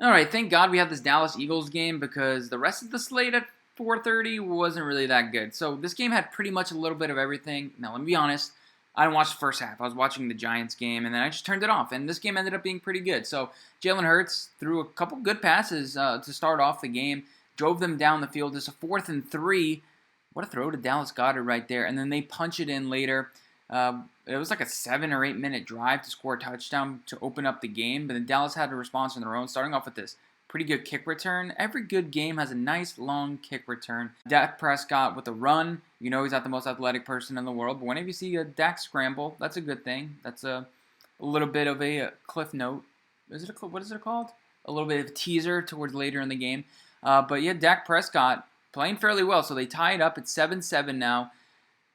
All right, thank God we have this Dallas Eagles game because the rest of the slate at 4:30 wasn't really that good. So this game had pretty much a little bit of everything. Now, let me be honest, I didn't watch the first half. I was watching the Giants game, and then I just turned it off. And this game ended up being pretty good. So Jalen Hurts threw a couple good passes to start off the game, drove them down the field. It's a 4th and 3. What a throw to Dallas Goedert right there. And then they punch it in later. It was like a 7 or 8 minute drive to score a touchdown to open up the game, but then Dallas had a response on their own, starting off with this pretty good kick return. Every good game has a nice long kick return. Dak Prescott with a run. You know he's not the most athletic person in the world, but whenever you see a Dak scramble, that's a good thing. That's a little bit of a cliff note. What is it called? A little bit of a teaser towards later in the game. But yeah, Dak Prescott playing fairly well. So they tie it up at 7-7 now.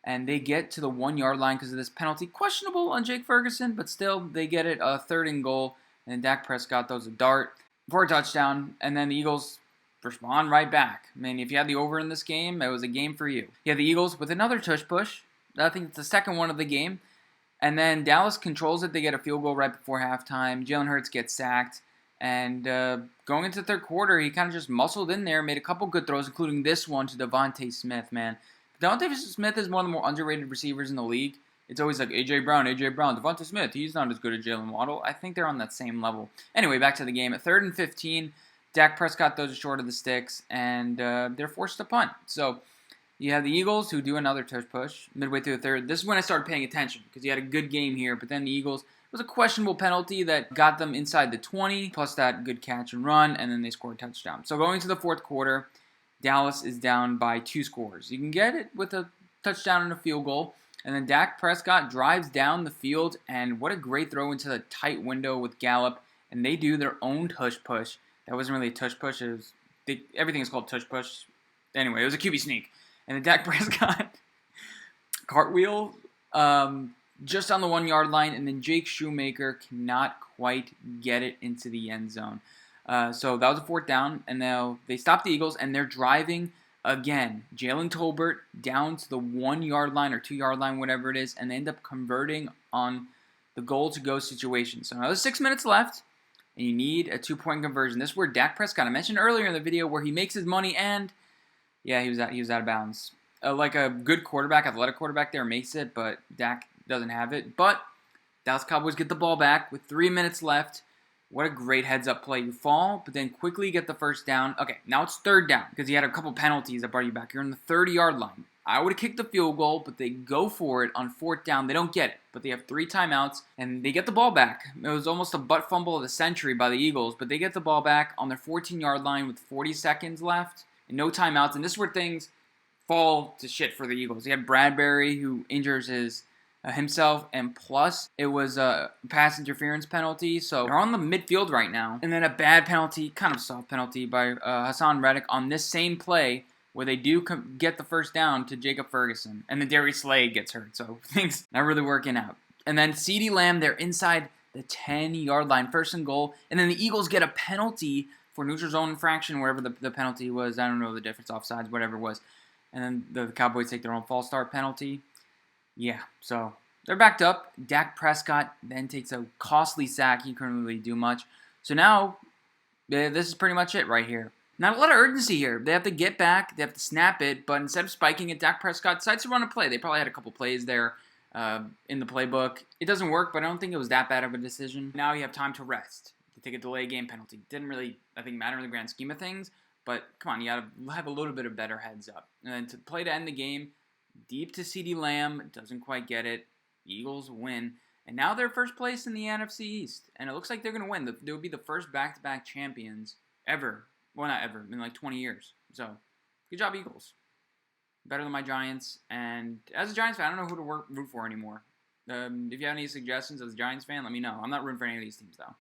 And they get to the 1 yard line because of this penalty. Questionable on Jake Ferguson, but still, they get it, a 3rd and goal. And Dak Prescott throws a dart for a touchdown. And then the Eagles respond right back. I mean, if you had the over in this game, it was a game for you. You had the Eagles with another tush push. I think it's the second one of the game. And then Dallas controls it. They get a field goal right before halftime. Jalen Hurts gets sacked. And going into the third quarter, he kind of just muscled in there, made a couple good throws, including this one to Devontae Smith, man. Devontae Smith is one of the more underrated receivers in the league. It's always like A.J. Brown. Devontae Smith, he's not as good as Jalen Waddle. I think they're on that same level. Anyway, back to the game. At 3rd and 15, Dak Prescott throws it short of the sticks, and they're forced to punt. So you have the Eagles who do another tush push midway through the third. This is when I started paying attention because you had a good game here, but then the Eagles, it was a questionable penalty that got them inside the 20, plus that good catch and run, and then they scored a touchdown. So going to the fourth quarter, Dallas is down by 2 scores. You can get it with a touchdown and a field goal. And then Dak Prescott drives down the field, and what a great throw into the tight window with Gallup. And they do their own tush push. That wasn't really a tush push. Everything is called tush push. Anyway, it was a QB sneak. And then Dak Prescott cartwheel just on the 1 yard line. And then Jake Shoemaker cannot quite get it into the end zone. So that was a 4th down, and now they stop the Eagles, and they're driving again. Jalen Tolbert down to the 1 yard line or 2 yard line, whatever it is, and they end up converting on the goal-to-go situation. So now there's 6 minutes left, and you need a 2-point conversion. This is where Dak Prescott, I mentioned earlier in the video, where he makes his money, and yeah, he was out of bounds. Like a good quarterback, athletic quarterback there makes it, but Dak doesn't have it. But Dallas Cowboys get the ball back with 3 minutes left. What a great heads-up play. You fall, but then quickly get the first down. Okay, now it's 3rd down because you had a couple penalties that brought you back. You're on the 30-yard line. I would have kicked the field goal, but they go for it on 4th down. They don't get it, but they have 3 timeouts, and they get the ball back. It was almost a butt fumble of the century by the Eagles, but they get the ball back on their 14-yard line with 40 seconds left and no timeouts, and this is where things fall to shit for the Eagles. You had Bradbury, who injures himself, and plus it was a pass interference penalty, so they're on the midfield right now. And then a bad penalty, kind of soft penalty by Hassan Reddick on this same play where they do get the first down to Jacob Ferguson, and then Darius Slade gets hurt, so things not really working out. And then CeeDee Lamb, they're inside the 10-yard line, 1st and goal, and then the Eagles get a penalty for neutral zone infraction, wherever the penalty was. I don't know the difference, offsides, whatever it was. And then the Cowboys take their own false start penalty. Yeah, so they're backed up. Dak Prescott then takes a costly sack. He couldn't really do much. So now, this is pretty much it right here. Not a lot of urgency here. They have to get back. They have to snap it. But instead of spiking it, Dak Prescott decides to run a play. They probably had a couple plays there in the playbook. It doesn't work, but I don't think it was that bad of a decision. Now you have time to rest. To take a delay game penalty. Didn't really, I think, matter in the grand scheme of things. But come on, you got to have a little bit of better heads up. And then to play to end the game, deep to CeeDee Lamb, doesn't quite get it. Eagles win. And now they're first place in the NFC East. And it looks like they're going to win. They would be the first back-to-back champions ever. Well, not ever, in like 20 years. So, good job, Eagles. Better than my Giants. And as a Giants fan, I don't know who to root for anymore. If you have any suggestions as a Giants fan, let me know. I'm not rooting for any of these teams, though.